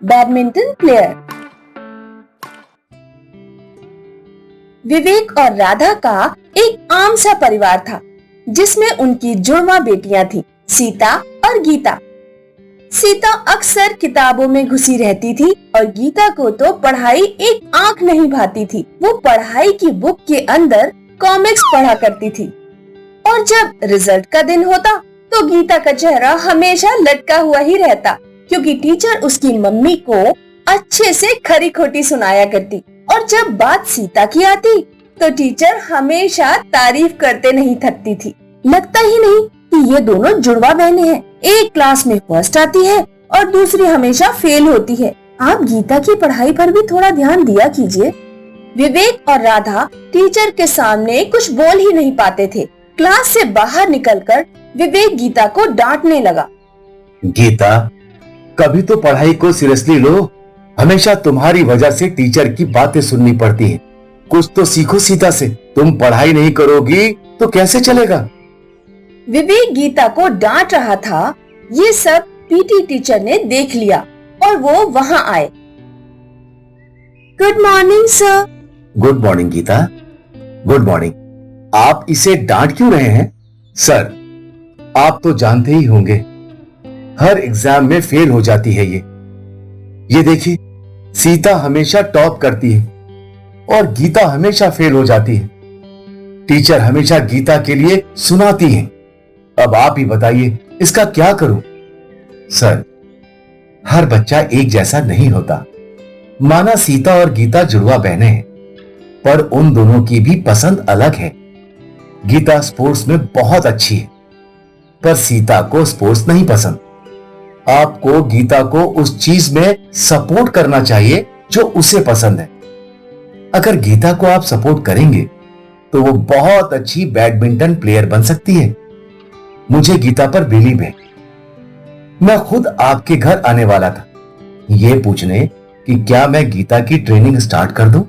Badminton player. विवेक और राधा का एक आम सा परिवार था, जिसमें उनकी जुड़वा बेटियां थी, सीता और गीता। सीता अक्सर किताबों में घुसी रहती थी और गीता को तो पढ़ाई एक आंख नहीं भाती थी। वो पढ़ाई की बुक के अंदर कॉमिक्स पढ़ा करती थी और जब रिजल्ट का दिन होता तो गीता का चेहरा हमेशा लटका हुआ ही रहता, क्योंकि टीचर उसकी मम्मी को अच्छे से खरी खोटी सुनाया करती। और जब बात सीता की आती तो टीचर हमेशा तारीफ करते नहीं थकती थी। लगता ही नहीं कि ये दोनों जुड़वा बहनें हैं। एक क्लास में फर्स्ट आती है और दूसरी हमेशा फेल होती है। आप गीता की पढ़ाई पर भी थोड़ा ध्यान दिया कीजिए। विवेक और राधा टीचर के सामने कुछ बोल ही नहीं पाते थे। क्लास से बाहर निकलकर विवेक गीता को डांटने लगा। गीता, कभी तो पढ़ाई को सीरियसली लो। हमेशा तुम्हारी वजह से टीचर की बातें सुननी पड़ती हैं। कुछ तो सीखो सीता से। तुम पढ़ाई नहीं करोगी तो कैसे चलेगा? विवेक गीता को डांट रहा था। ये सब पीटी टीचर ने देख लिया और वो वहां आए। Good morning sir. Good morning Geeta, good morning. आप इसे डांट क्यों रहे हैं? सर, आप तो जानते ही होंगे, हर एग्जाम में फेल हो जाती है ये देखिए, सीता हमेशा टॉप करती है और गीता हमेशा फेल हो जाती है। टीचर हमेशा गीता के लिए सुनाती हैं। अब आप ही बताइए, इसका क्या करूं? सर, हर बच्चा एक जैसा नहीं होता। माना सीता और गीता जुड़वा बहनें हैं, पर उन दोनों की भी पसंद अलग है। गीता स्पोर्ट्स में बहुत अच्छी है, पर सीता को स्पोर्ट्स नहीं पसंद। आपको गीता को उस चीज में सपोर्ट करना चाहिए जो उसे पसंद है। अगर गीता को आप सपोर्ट करेंगे तो वो बहुत अच्छी बैडमिंटन प्लेयर बन सकती है। मुझे गीता पर बिलीव है। मैं खुद आपके घर आने वाला था ये पूछने कि क्या मैं गीता की ट्रेनिंग स्टार्ट कर दूं?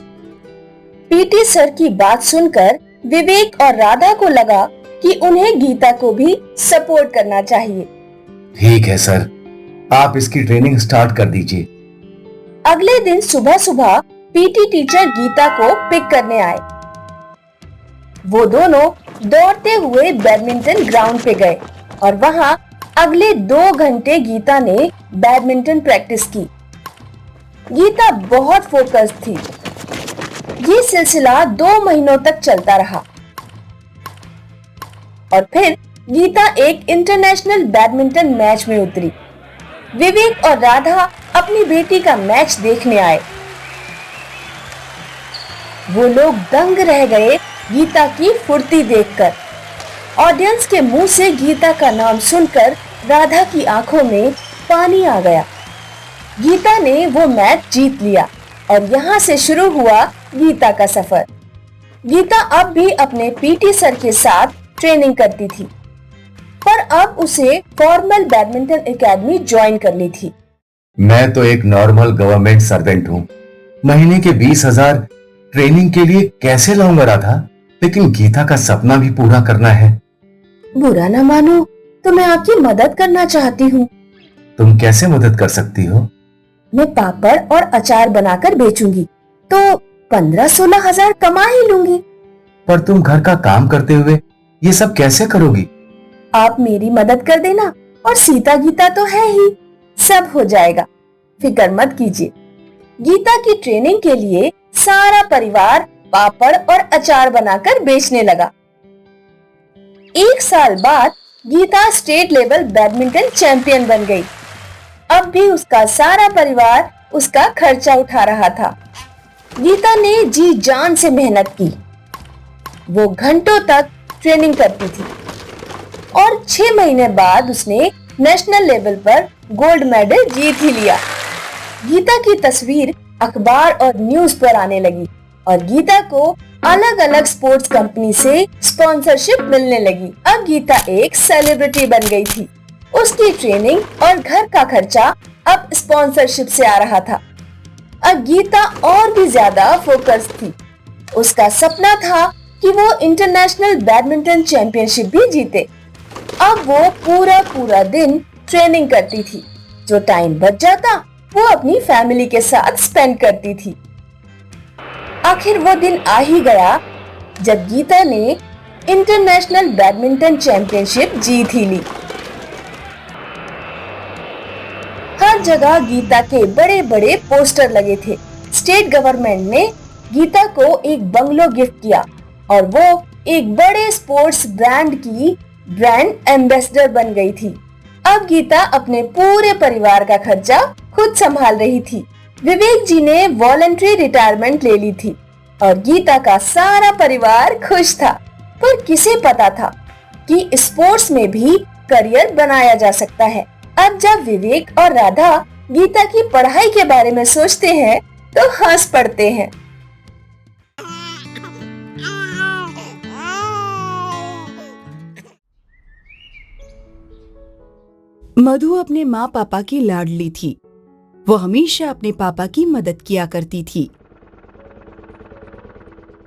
पीटी सर की बात सुनकर विवेक और राधा को लगा कि उन्हें गीता को भी सपोर्ट करना चाहिए। ठीक है सर, आप इसकी ट्रेनिंग स्टार्ट कर दीजिए। अगले दिन सुबह सुबह पीटी टीचर गीता को पिक करने आए। वो दोनों दौड़ते हुए बैडमिंटन ग्राउंड पे गए और वहां अगले 2 घंटे गीता ने बैडमिंटन प्रैक्टिस की। गीता बहुत फोकस्ड थी। ये सिलसिला 2 महीनों तक चलता रहा और फिर गीता एक इंटरनेशनल बैडमिंटन मैच में उतरी। विवेक और राधा अपनी बेटी का मैच देखने आए। वो लोग दंग रह गए गीता की फुर्ती देखकर। ऑडियंस के मुंह से गीता का नाम सुनकर राधा की आंखों में पानी आ गया। गीता ने वो मैच जीत लिया और यहाँ से शुरू हुआ गीता का सफर। गीता अब भी अपने पीटी सर के साथ ट्रेनिंग करती थी, पर अब उसे फॉर्मल बैडमिंटन एकेडमी ज्वाइन करनी थी। मैं तो एक नॉर्मल गवर्नमेंट सर्वेंट हूँ। महीने के 20,000 ट्रेनिंग के लिए कैसे लाऊंगा राधा? लेकिन गीता का सपना भी पूरा करना है। बुरा ना मानो तो मैं आपकी मदद करना चाहती हूँ। तुम कैसे मदद कर सकती हो? मैं पापड़ और अचार बनाकर बेचूंगी तो 15-16 हजार कमा ही लूंगी। पर तुम घर का काम करते हुए ये सब कैसे करोगी? आप मेरी मदद कर देना और सीता गीता तो है ही, सब हो जाएगा, फिक्र मत कीजिए। गीता की ट्रेनिंग के लिए सारा परिवार पापड़ और अचार बनाकर बेचने लगा। 1 साल बाद Geeta state level badminton champion बन गई। अब भी उसका सारा परिवार उसका खर्चा उठा रहा था। गीता ने जी जान से मेहनत की। वो घंटों तक ट्रेनिंग करती थी और 6 महीने बाद उसने नेशनल लेवल पर गोल्ड मेडल जीत ही लिया। गीता की तस्वीर अखबार और न्यूज पर आने लगी और गीता को अलग अलग स्पोर्ट्स कंपनी से स्पॉन्सरशिप मिलने लगी। अब गीता एक सेलिब्रिटी बन गई थी। उसकी ट्रेनिंग और घर का खर्चा अब स्पॉन्सरशिप से आ रहा था। अब गीता और भी ज्यादा फोकस थी। उसका सपना था कि वो इंटरनेशनल बैडमिंटन चैंपियनशिप भी जीते। अब वो पूरा दिन ट्रेनिंग करती थी। जो टाइम बच जाता वो अपनी फैमिली के साथ स्पेंड करती थी। आखिर वो दिन आ ही गया जब गीता ने इंटरनेशनल बैडमिंटन चैंपियनशिप जीत ही ली। हर जगह गीता के बड़े बड़े पोस्टर लगे थे। स्टेट गवर्नमेंट ने गीता को एक बंगलो गिफ्ट किया और वो एक बड़े स्पोर्ट्स ब्रांड की ब्रांड एम्बेसडर बन गई थी। अब गीता अपने पूरे परिवार का खर्चा खुद संभाल रही थी। विवेक जी ने वॉलंटरी रिटायरमेंट ले ली थी और गीता का सारा परिवार खुश था। पर किसे पता था कि स्पोर्ट्स में भी करियर बनाया जा सकता है। अब जब विवेक और राधा गीता की पढ़ाई के बारे में सोचते हैं तो हंस पड़ते हैं। मधु अपने माँ पापा की लाडली थी। वो हमेशा अपने पापा की मदद किया करती थी।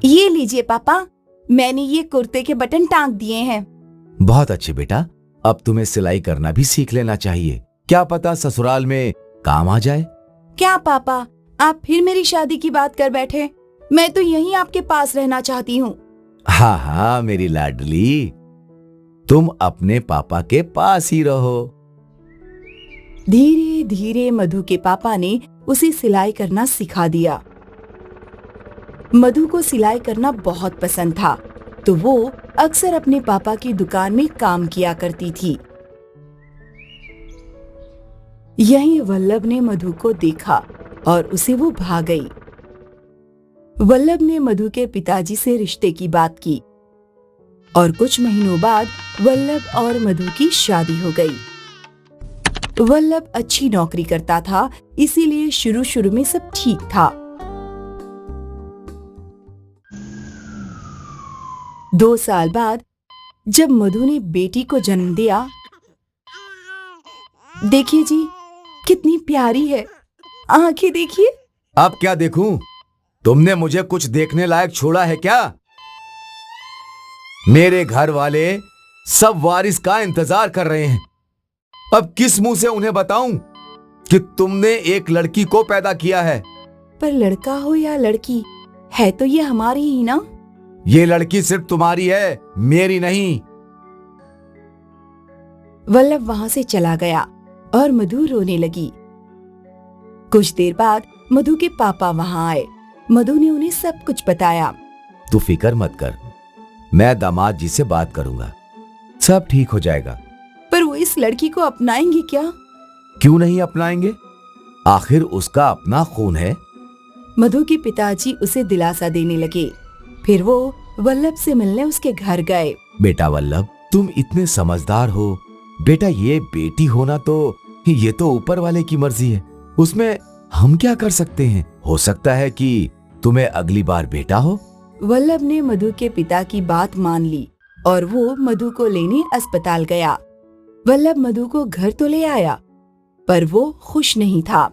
ये लीजिए पापा, मैंने ये कुर्ते के बटन टांग दिए हैं। बहुत अच्छे बेटा, अब तुम्हें सिलाई करना भी सीख लेना चाहिए। क्या पता ससुराल में काम आ जाए। क्या पापा, आप फिर मेरी शादी की बात कर बैठे? मैं तो यहीं आपके पास रहना चाहती हूँ। हाँ हाँ मेरी लाडली, तुम अपने पापा के पास ही रहो। धीरे धीरे मधु के पापा ने उसे सिलाई करना सिखा दिया। मधु को सिलाई करना बहुत पसंद था, तो वो अक्सर अपने पापा की दुकान में काम किया करती थी। यहीं वल्लभ ने मधु को देखा और उसे वो भाग गई। वल्लभ ने मधु के पिताजी से रिश्ते की बात की और कुछ महीनों बाद वल्लभ और मधु की शादी हो गई। वल्लभ अच्छी नौकरी करता था, इसीलिए शुरू शुरू में सब ठीक था। 2 साल बाद जब मधु ने बेटी को जन्म दिया, देखिए जी कितनी प्यारी है, आंखें देखिए। अब क्या देखूं? तुमने मुझे कुछ देखने लायक छोड़ा है क्या? मेरे घर वाले सब वारिस का इंतजार कर रहे हैं। अब किस मुंह से उन्हें बताऊं कि तुमने एक लड़की को पैदा किया है? पर लड़का हो या लड़की, है तो ये हमारी ही ना। ये लड़की सिर्फ तुम्हारी है, मेरी नहीं। वल्लभ वहां से चला गया और मधु रोने लगी। कुछ देर बाद मधु के पापा वहां आए। मधु ने उन्हें सब कुछ बताया। तू फिक्र मत कर, मैं दामाद जी से बात करूंगा, सब ठीक हो जाएगा। पर वो इस लड़की को अपनाएंगे क्या? क्यों नहीं अपनाएंगे? आखिर उसका अपना खून है। मधु के पिताजी उसे दिलासा देने लगे। फिर वो वल्लभ से मिलने उसके घर गए। बेटा वल्लभ, तुम इतने समझदार हो। बेटा ये बेटी होना तो ये तो ऊपर वाले की मर्जी है, उसमें हम क्या कर सकते हैं? हो सकता है कि तुम्हें अगली बार बेटा हो। वल्लभ ने मधु के पिता की बात मान ली और वो मधु को लेने अस्पताल गया। वल्लभ मधु को घर तो ले आया, पर वो खुश नहीं था।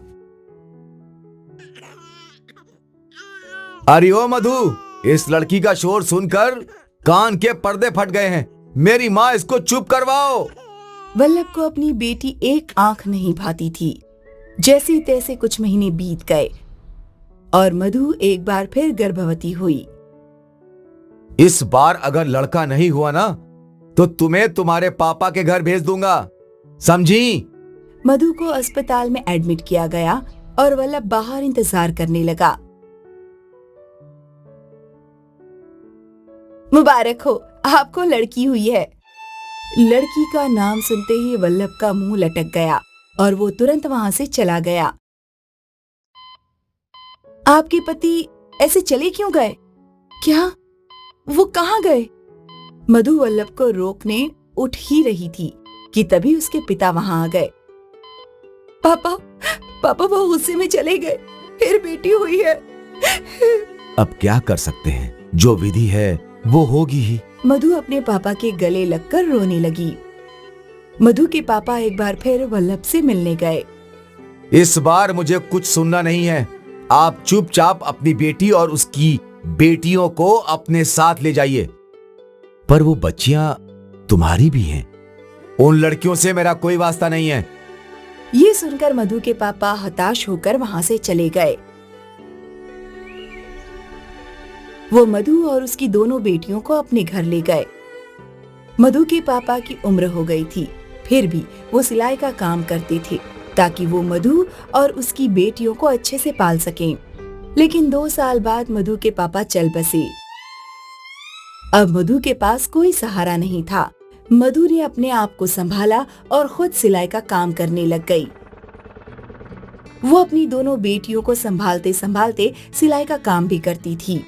अरे ओ मधु, इस लड़की का शोर सुनकर कान के पर्दे फट गए हैं। मेरी माँ इसको चुप करवाओ। वल्लभ को अपनी बेटी एक आंख नहीं भाती थी। जैसे तैसे कुछ महीने बीत गए और मधु एक बार फिर गर्भवती हुई। इस बार अगर लड़का नहीं हुआ ना तो तुम्हें तुम्हारे पापा के घर भेज दूंगा, समझी? मधु को अस्पताल में एडमिट किया गया और वल्लभ बाहर इंतजार करने लगा। मुबारक हो, आपको लड़की हुई है। लड़की का नाम सुनते ही वल्लभ का मुंह लटक गया और वो तुरंत वहां से चला गया। आपके पति ऐसे चले क्यों गए? क्या वो कहाँ गए? मधु वल्लभ को रोकने उठ ही रही थी कि तभी उसके पिता वहां आ गए। पापा, पापा वो गुस्से में चले गए, फिर बेटी हुई है। अब क्या कर सकते हैं, जो विधि है वो होगी ही। मधु अपने पापा के गले लगकर रोने लगी। मधु के पापा एक बार फिर वल्लभ से मिलने गए। इस बार मुझे कुछ सुनना नहीं है। आप चुपचाप अपनी बेटी और उसकी बेटियों को अपने साथ ले जाइए। पर वो बच्चियां तुम्हारी भी हैं। उन लड़कियों से मेरा कोई वास्ता नहीं है। ये सुनकर मधु के पापा हताश होकर वहां से चले गए। वो मधु और उसकी दोनों बेटियों को अपने घर ले गए। मधु के पापा की उम्र हो गई थी, फिर भी वो सिलाई का काम करते थे ताकि वो मधु और उसकी बेटियों को अच्छे से पाल सकें। लेकिन 2 साल बाद मधु के पापा चल बसे। अब मधु के पास कोई सहारा नहीं था। मधु ने अपने आप को संभाला और खुद सिलाई का काम करने लग गई। वो अपनी दोनों बेटियों को संभालते संभालते सिलाई का काम भी करती थी।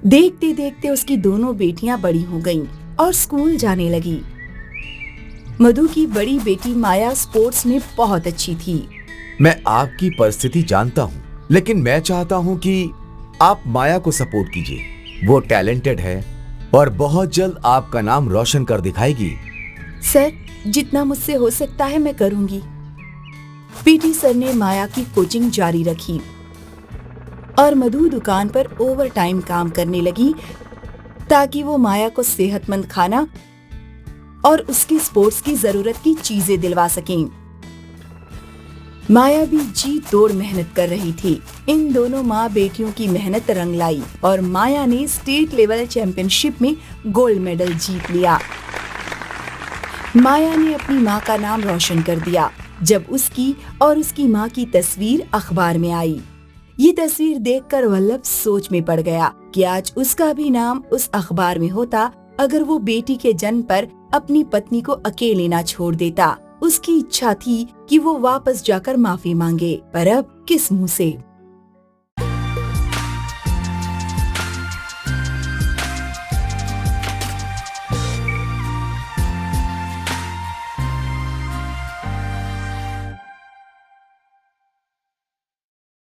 देखते देखते उसकी दोनों बेटियां बड़ी हो गईं और स्कूल जाने लगी। मधु की बड़ी बेटी माया स्पोर्ट्स में बहुत अच्छी थी। मैं आपकी परिस्थिति जानता हूँ, लेकिन मैं चाहता हूँ कि आप माया को सपोर्ट कीजिए। वो टैलेंटेड है और बहुत जल्द आपका नाम रोशन कर दिखाएगी। सर, जितना मुझसे हो सकता है मैं करूंगी। पीटी सर ने माया की कोचिंग जारी रखी और मधु दुकान पर ओवर टाइम काम करने लगी ताकि वो माया को सेहतमंद खाना और उसकी स्पोर्ट्स की जरूरत की चीजें दिलवा सकें। माया भी जी तोड़ मेहनत कर रही थी। इन दोनों माँ बेटियों की मेहनत रंग लाई और माया ने स्टेट लेवल चैंपियनशिप में गोल्ड मेडल जीत लिया। माया ने अपनी माँ का नाम रोशन कर दिया जब उसकी और उसकी माँ की तस्वीर अखबार में आई। ये तस्वीर देखकर वल्लभ सोच में पड़ गया कि आज उसका भी नाम उस अखबार में होता अगर वो बेटी के जन्म पर अपनी पत्नी को अकेले ना छोड़ देता। उसकी इच्छा थी कि वो वापस जाकर माफी मांगे, पर अब किस मुंह से।